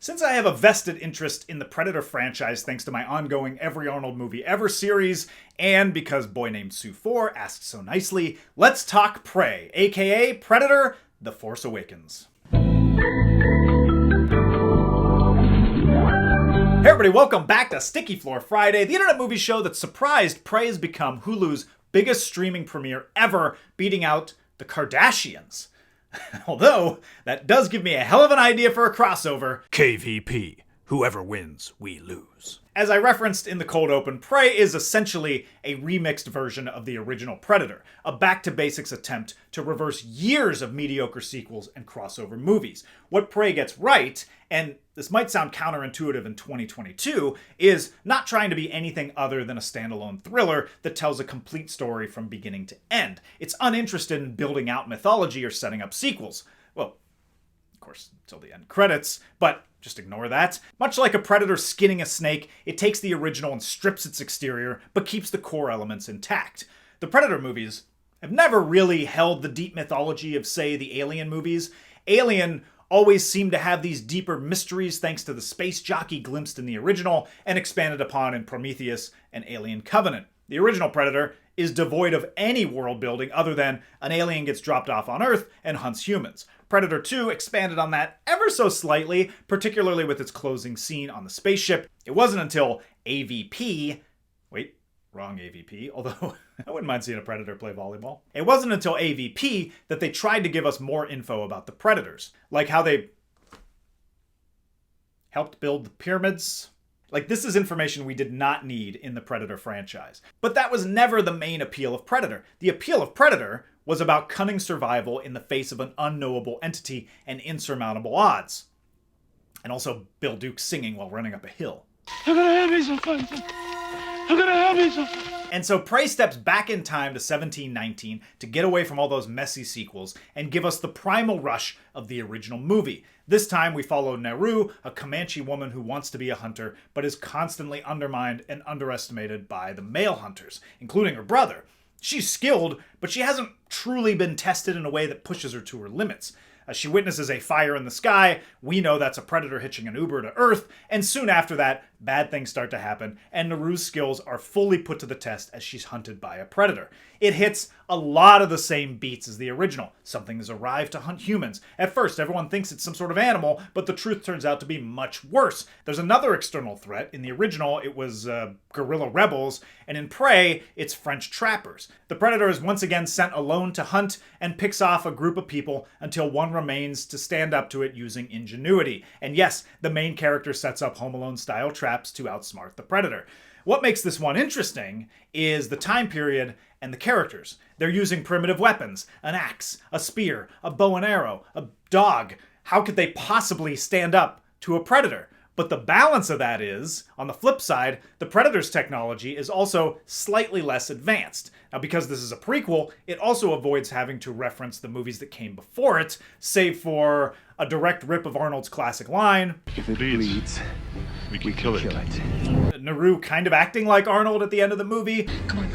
Since I have a vested interest in the Predator franchise thanks to my ongoing Every Arnold Movie Ever series, and because Boy Named Sue 4 asked so nicely, let's talk Prey, aka Predator: The Force Awakens. Hey everybody, welcome back to Sticky Floor Friday, the internet movie show that surprised Prey has become Hulu's biggest streaming premiere ever, beating out the Kardashians. Although, that does give me a hell of an idea for a crossover. KVP. Whoever wins, we lose. As I referenced in the cold open, Prey is essentially a remixed version of the original Predator, a back-to-basics attempt to reverse years of mediocre sequels and crossover movies. What Prey gets right, and this might sound counterintuitive in 2022, is not trying to be anything other than a standalone thriller that tells a complete story from beginning to end. It's uninterested in building out mythology or setting up sequels. Well, of course, until the end credits, but just ignore that. Much like a predator skinning a snake, it takes the original and strips its exterior, but keeps the core elements intact. The Predator movies have never really held the deep mythology of, say, the Alien movies. Alien always seemed to have these deeper mysteries thanks to the space jockey glimpsed in the original and expanded upon in Prometheus and Alien Covenant. The original Predator is devoid of any world building other than an alien gets dropped off on Earth and hunts humans. Predator 2 expanded on that ever so slightly, particularly with its closing scene on the spaceship. It wasn't until AVP... Wait, wrong AVP, although I wouldn't mind seeing a Predator play volleyball. It wasn't until AVP that they tried to give us more info about the Predators. Like how they helped build the pyramids. Like, this is information we did not need in the Predator franchise. But that was never the main appeal of Predator. The appeal of Predator was about cunning survival in the face of an unknowable entity and insurmountable odds. And also Bill Duke singing while running up a hill. I'm gonna have me some fun. I'm gonna have me some fun. And so Prey steps back in time to 1719 to get away from all those messy sequels and give us the primal rush of the original movie. This time we follow Naru, a Comanche woman who wants to be a hunter, but is constantly undermined and underestimated by the male hunters, including her brother. She's skilled, but she hasn't truly been tested in a way that pushes her to her limits. As she witnesses a fire in the sky, we know that's a predator hitching an Uber to Earth, and soon after that, bad things start to happen, and Naru's skills are fully put to the test as she's hunted by a predator. It hits a lot of the same beats as the original. Something has arrived to hunt humans. At first, everyone thinks it's some sort of animal, but the truth turns out to be much worse. There's another external threat. In the original, it was guerrilla rebels, and in Prey, it's French trappers. The predator is once again sent alone to hunt and picks off a group of people until one remains to stand up to it using ingenuity. And yes, the main character sets up Home Alone-style traps to outsmart the predator. What makes this one interesting is the time period and the characters. They're using primitive weapons, an axe, a spear, a bow and arrow, a dog. How could they possibly stand up to a predator? But the balance of that is, on the flip side, the Predator's technology is also slightly less advanced. Now, because this is a prequel, it also avoids having to reference the movies that came before it, save for a direct rip of Arnold's classic line, If it bleeds, we can kill it. Naru kind of acting like Arnold at the end of the movie, Come on.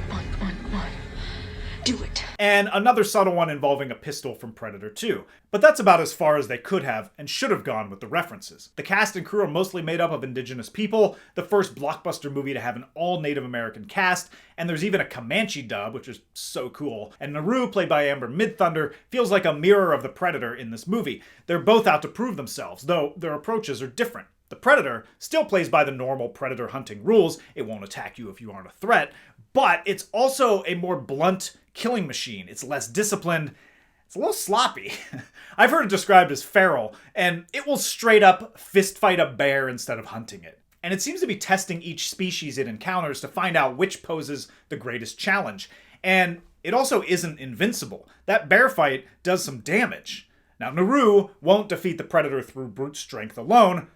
Do it. and another subtle one involving a pistol from Predator 2. But that's about as far as they could have and should have gone with the references. The cast and crew are mostly made up of indigenous people, the first blockbuster movie to have an all-Native American cast, and there's even a Comanche dub, which is so cool. And Naru, played by Amber Midthunder, feels like a mirror of the Predator in this movie. They're both out to prove themselves, though their approaches are different. The Predator still plays by the normal predator hunting rules. It won't attack you if you aren't a threat, but it's also a more blunt killing machine. It's less disciplined. It's a little sloppy. I've heard it described as feral, and it will straight up fist fight a bear instead of hunting it. And it seems to be testing each species it encounters to find out which poses the greatest challenge. And it also isn't invincible. That bear fight does some damage. Now, Naru won't defeat the predator through brute strength alone.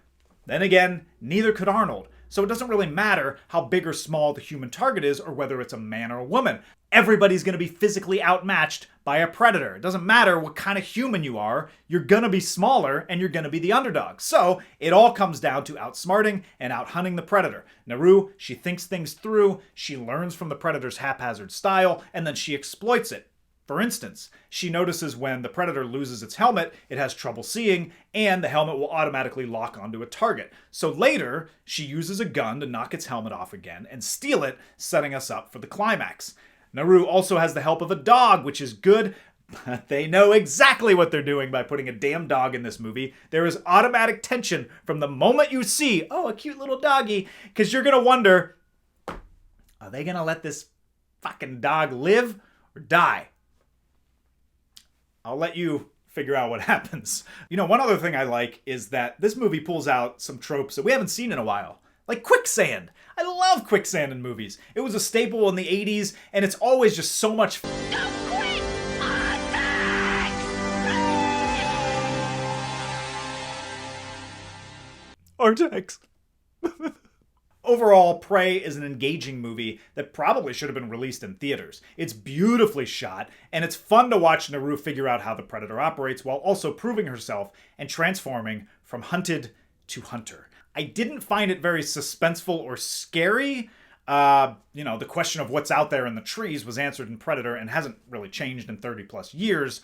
Then again, neither could Arnold. So it doesn't really matter how big or small the human target is or whether it's a man or a woman. Everybody's going to be physically outmatched by a predator. It doesn't matter what kind of human you are, you're going to be smaller and you're going to be the underdog. So it all comes down to outsmarting and outhunting the predator. Naru, she thinks things through, she learns from the predator's haphazard style, and then she exploits it. For instance, she notices when the predator loses its helmet, it has trouble seeing, and the helmet will automatically lock onto a target. So later, she uses a gun to knock its helmet off again and steal it, setting us up for the climax. Naru also has the help of a dog, which is good, but they know exactly what they're doing by putting a damn dog in this movie. There is automatic tension from the moment you see, oh, a cute little doggy, because you're going to wonder, are they going to let this fucking dog live or die? I'll let you figure out what happens. You know, one other thing I like is that this movie pulls out some tropes that we haven't seen in a while. Like quicksand. I love quicksand in movies. It was a staple in the 80s, and it's always just so much fun. Artax. Overall, Prey is an engaging movie that probably should have been released in theaters. It's beautifully shot, and it's fun to watch Naru figure out how the predator operates while also proving herself and transforming from hunted to hunter. I didn't find it very suspenseful or scary. The question of what's out there in the trees was answered in Predator and hasn't really changed in 30 plus years.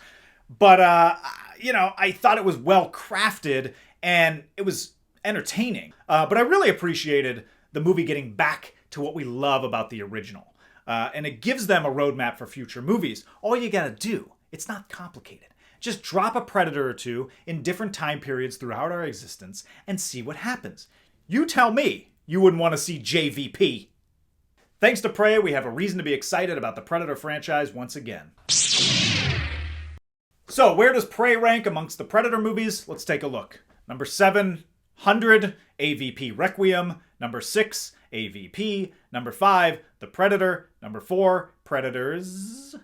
But, I thought it was well crafted and it was entertaining. But I really appreciated the movie getting back to what we love about the original. And it gives them a roadmap for future movies. All you gotta do, it's not complicated. Just drop a Predator or two in different time periods throughout our existence and see what happens. You tell me you wouldn't want to see JVP. Thanks to Prey, we have a reason to be excited about the Predator franchise once again. So, where does Prey rank amongst the Predator movies? Let's take a look. Number 700, AVP Requiem. Number 6, AVP. Number 5, The Predator. Number 4, Predators.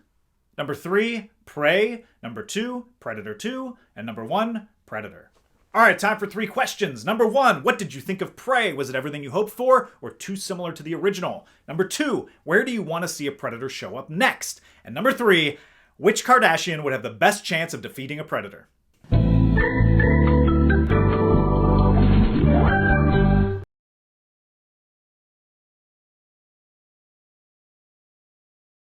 Number 3, Prey. Number 2, Predator 2. And number 1, Predator. All right, time for 3 questions. Number 1, what did you think of Prey? Was it everything you hoped for or too similar to the original? Number 2, where do you want to see a Predator show up next? And number 3, which Kardashian would have the best chance of defeating a Predator?